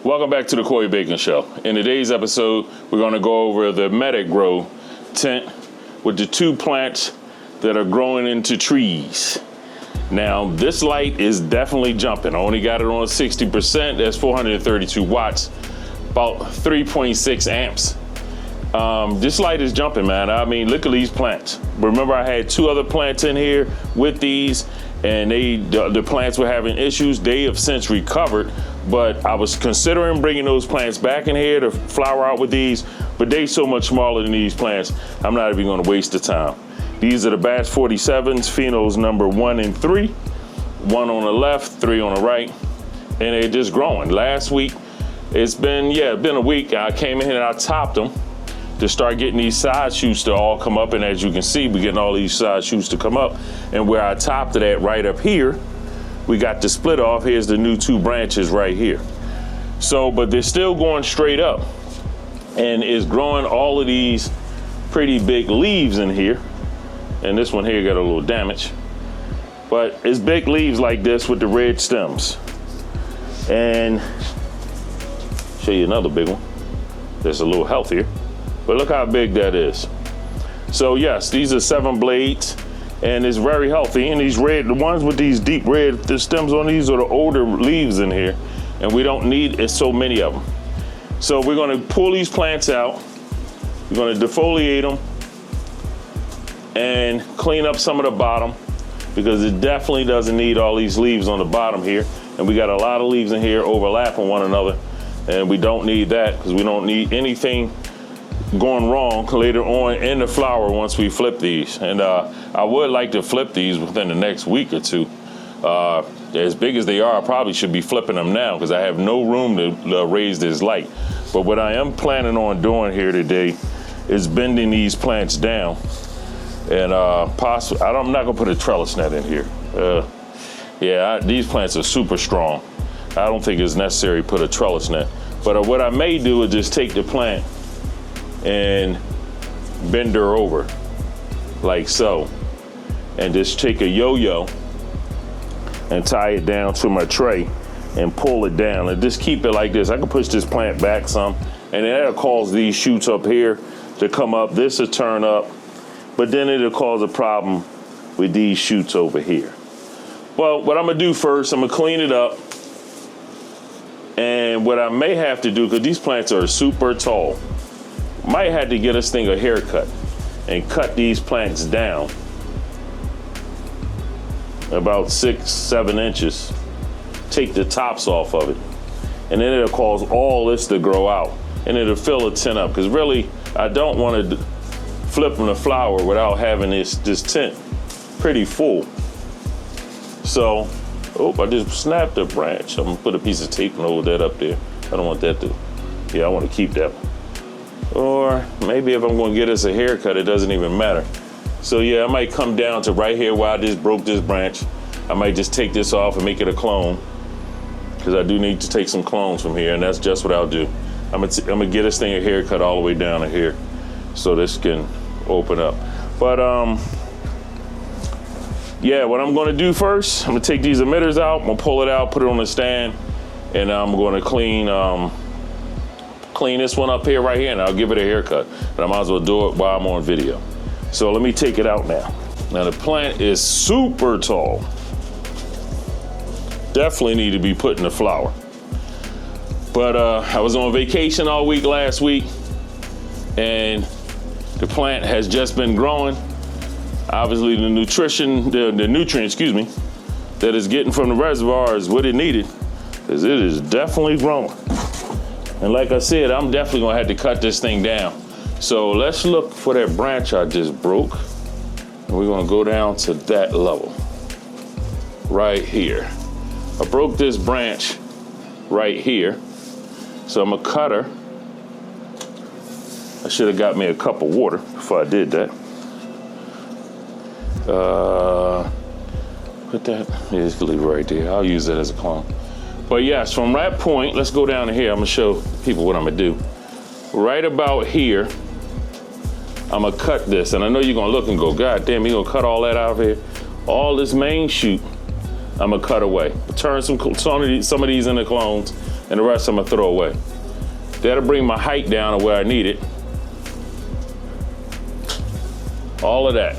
Welcome back to the Corey Bak'n Show. In today's episode, we're going to go over the Medic Grow tent with the 2 plants that are growing into trees. Now, this light is definitely jumping. I only got it on 60%. That's 432 watts, about 3.6 amps. This light is jumping, man. I mean, look at these plants. Remember, I had 2 other plants in here with these, and the plants were having issues. They have since recovered, but I was considering bringing those plants back in here to flower out with these, but they so much smaller than these plants, I'm not even gonna waste the time. These are the Bass 47s, phenos number 1 and 3, 1 on the left, 3 on the right, and they're just growing. Last week, it's been a week. I came in here and I topped them to start getting these side shoots to all come up, and as you can see, we're getting all these side shoots to come up, and where I topped it at right up here, we got the split off. Here's the new 2 branches right here. So, but they're still going straight up, and it's growing all of these pretty big leaves in here. And this one here got a little damage, but it's big leaves like this with the red stems. And show you another big one that's a little healthier, but look how big that is. So yes, these are 7 blades, and it's very healthy. And these red, the ones with these deep red, the stems on these are the older leaves in here, and we don't need so many of them. So we're gonna pull these plants out, we're gonna defoliate them, and clean up some of the bottom, because it definitely doesn't need all these leaves on the bottom here. And we got a lot of leaves in here overlapping one another, and we don't need that, because we don't need anything going wrong later on in the flower once we flip these. And I would like to flip these within the next week or 2. As big as they are, I probably should be flipping them now, because I have no room to raise this light. But what I am planning on doing here today is bending these plants down. And I'm not gonna put a trellis net in here. These plants are super strong. I don't think it's necessary to put a trellis net. But what I may do is just take the plant and bend her over like so, and just take a yo-yo and tie it down to my tray and pull it down, and just keep it like this. I can push this plant back some, and then that'll cause these shoots up here to come up. This will turn up, but then it'll cause a problem with these shoots over here. Well, what I'm gonna do first, I'm gonna clean it up. And what I may have to do, because these plants are super tall, might have to get this thing a haircut and cut these plants down about 6-7 inches. Take the tops off of it, and then it'll cause all this to grow out, and it'll fill the tent up. Because really, I don't want to flip them the flower without having this tent pretty full. So, I just snapped a branch. I'm gonna put a piece of tape and hold that up there. I don't want that to, I want to keep that. Or maybe if I'm gonna get us a haircut, it doesn't even matter. So yeah, I might come down to right here where I just broke this branch. I might just take this off and make it a clone, because I do need to take some clones from here, and that's just what I'll do. I'm gonna get this thing a haircut all the way down to here, so this can open up. But what I'm gonna do first, I'm gonna take these emitters out, I'm gonna pull it out, put it on the stand, and I'm gonna clean this one up here right here, and I'll give it a haircut. But I might as well do it while I'm on video. So let me take it out now. Now the plant is super tall. Definitely need to be put in the flower. But I was on vacation all week last week, and the plant has just been growing. Obviously the nutrients, that it's getting from the reservoir is what it needed, because it is definitely growing. And like I said, I'm definitely gonna have to cut this thing down. So let's look for that branch I just broke. And we're gonna go down to that level, right here. I broke this branch right here. So I'm gonna cut her. I should have got me a cup of water before I did that. Put that, just leave it right there. I'll use that as a clone. But yes, from that point, let's go down to here. I'm gonna show people what I'm gonna do. Right about here, I'm gonna cut this. And I know you're gonna look and go, God damn, you gonna cut all that out of here? All this main shoot, I'm gonna cut away. Turn some of these into clones, and the rest I'm gonna throw away. That'll bring my height down to where I need it. All of that.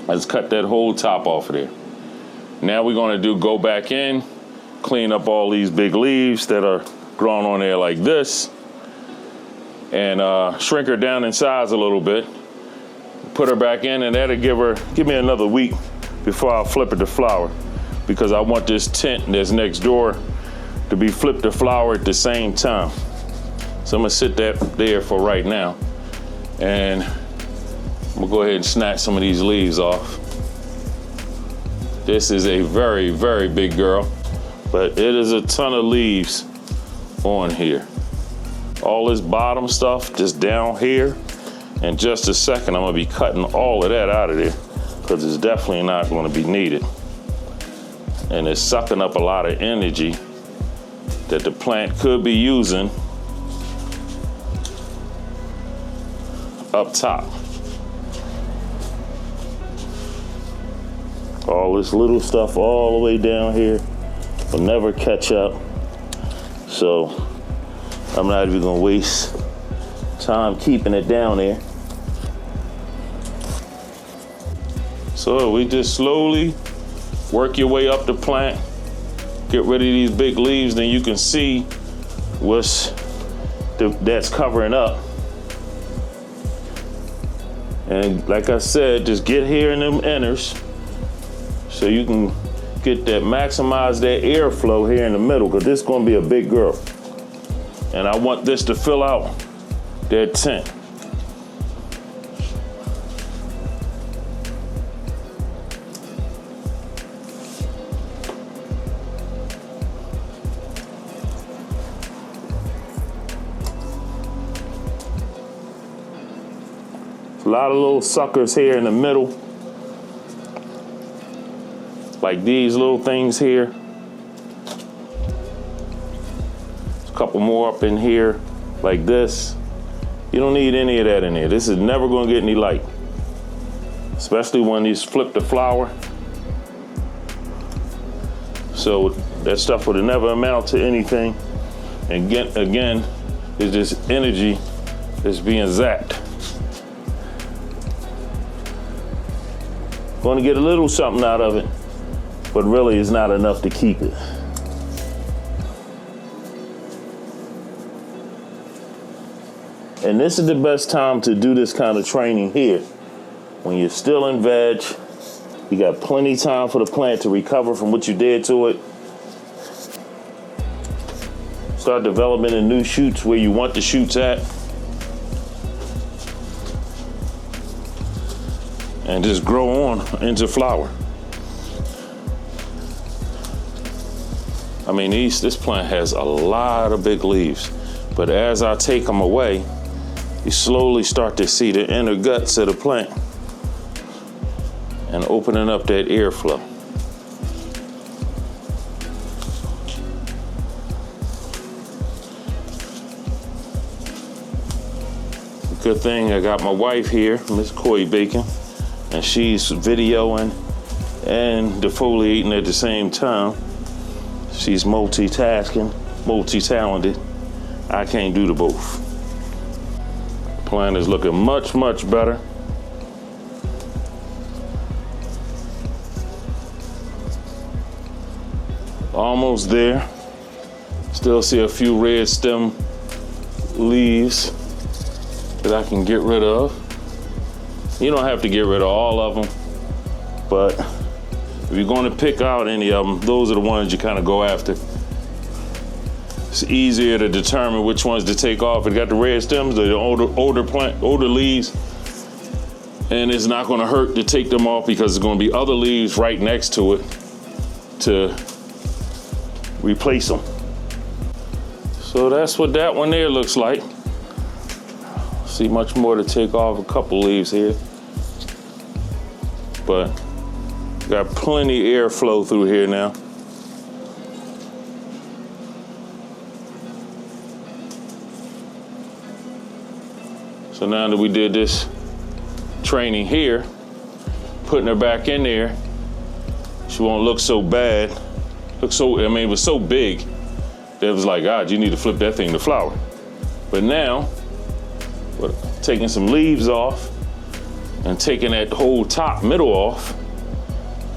Let's cut that whole top off of there. Now we're gonna go back in, clean up all these big leaves that are growing on there like this, and shrink her down in size a little bit. Put her back in, and that'll give me another week before I'll flip it to flower, because I want this tent that's next door to be flipped to flower at the same time. So I'm gonna sit that there for right now, and I'm gonna go ahead and snatch some of these leaves off. This is a very, very big girl, but it is a ton of leaves on here. All this bottom stuff just down here. In just a second, I'm gonna be cutting all of that out of there, because it's definitely not gonna be needed. And it's sucking up a lot of energy that the plant could be using up top. All this little stuff all the way down here will never catch up. So I'm not even gonna waste time keeping it down there. So we just slowly work your way up the plant, get rid of these big leaves, then you can see that's covering up. And like I said, just get here in them inners so you can maximize that airflow here in the middle, because this is gonna be a big girl. And I want this to fill out that tent. A lot of little suckers here in the middle, like these little things here. A couple more up in here, like this. You don't need any of that in here. This is never gonna get any light, especially when these flip to flower. So that stuff would have never amount to anything. And again, it's just energy that's being zapped. Going to get a little something out of it, but really it's not enough to keep it. And this is the best time to do this kind of training here. When you're still in veg, you got plenty of time for the plant to recover from what you did to it. Start developing in new shoots where you want the shoots at. And just grow on into flower. I mean, this plant has a lot of big leaves, but as I take them away, you slowly start to see the inner guts of the plant and opening up that airflow. Good thing I got my wife here, Miss Coy Bak'n, and she's videoing and defoliating at the same time. She's multitasking, multi-talented. I can't do the both. Plant is looking much, much better. Almost there. Still see a few red stem leaves that I can get rid of. You don't have to get rid of all of them, but if you're going to pick out any of them, those are the ones you kind of go after. It's easier to determine which ones to take off. It got the red stems, the older leaves, and it's not going to hurt to take them off because there's going to be other leaves right next to it to replace them. So that's what that one there looks like. See much more to take off, a couple leaves here, but got plenty airflow through here now. So now that we did this training here, putting her back in there, She won't look so bad. It was so big that it was like, God, you need to flip that thing to flower. But now, we're taking some leaves off and taking that whole top middle off,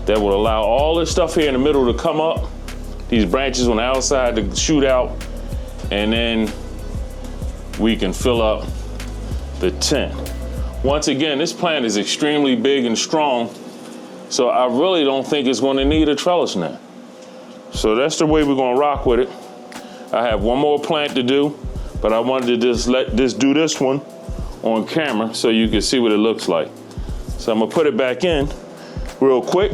that will allow all this stuff here in the middle to come up, these branches on the outside to shoot out, and then we can fill up the tent. Once again, this plant is extremely big and strong, so I really don't think it's going to need a trellis net. So that's the way we're going to rock with it. I have one more plant to do, but I wanted to just do this one on camera so you can see what it looks like. So I'm gonna put it back in real quick,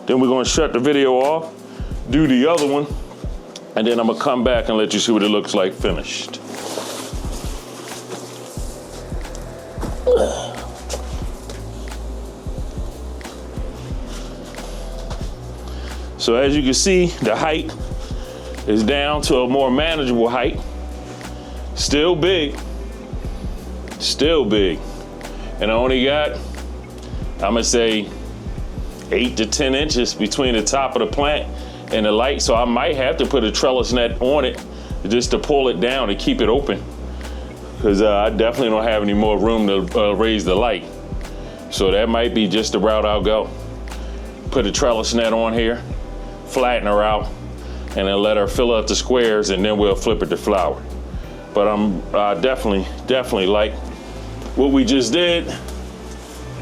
then we're gonna shut the video off, do the other one, and then I'm gonna come back and let you see what it looks like finished. So as you can see, the height is down to a more manageable height. Still big. And I only got, I'm gonna say 8 to 10 inches between the top of the plant and the light. So I might have to put a trellis net on it just to pull it down to keep it open. Because I definitely don't have any more room to raise the light. So that might be just the route I'll go. Put a trellis net on here, flatten her out, and then let her fill up the squares, and then we'll flip it to flower. But I definitely like what we just did,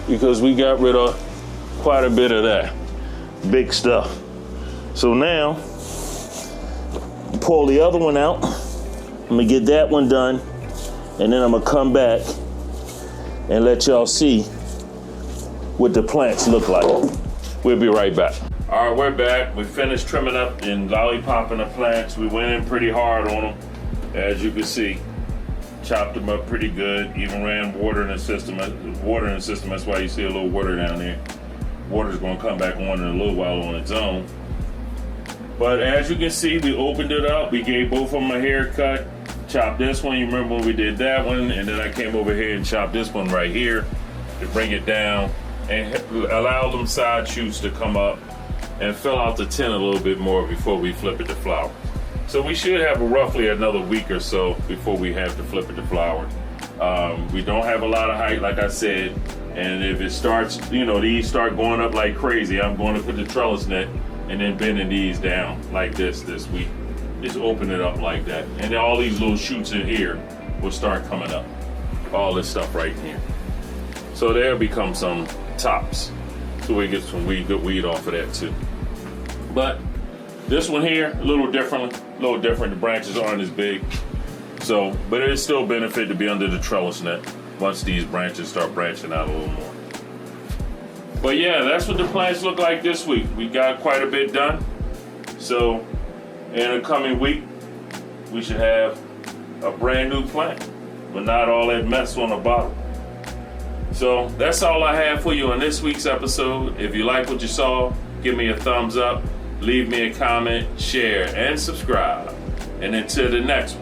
because we got rid of quite a bit of that big stuff. So now, pull the other one out. I'm gonna get that one done, and then I'm gonna come back and let y'all see what the plants look like. We'll be right back. All right, we're back. We finished trimming up and lollipopping the plants. We went in pretty hard on them, as you can see. Chopped them up pretty good. Even ran water in the system. That's why you see a little water down there. Water's gonna come back on in a little while on its own. But as you can see, we opened it up. We gave both of them a haircut. Chopped this one. You remember when we did that one? And then I came over here and chopped this one right here to bring it down and allow them side shoots to come up and fill out the tent a little bit more before we flip it to flower. So we should have roughly another week or so before we have to flip it to flower. We don't have a lot of height, like I said, and if it starts, these start going up like crazy, I'm going to put the trellis net and then bending these down like this week. Just open it up like that. And then all these little shoots in here will start coming up. All this stuff right here. So there'll become some tops. So we get some good weed off of that too. But this one here, a little different. The branches aren't as big. So, but it still benefit to be under the trellis net once these branches start branching out a little more. But yeah, that's what the plants look like this week. We got quite a bit done. So in the coming week, we should have a brand new plant, but not all that mess on the bottom. So that's all I have for you on this week's episode. If you like what you saw, give me a thumbs up, leave me a comment, share, and subscribe. And until the next one.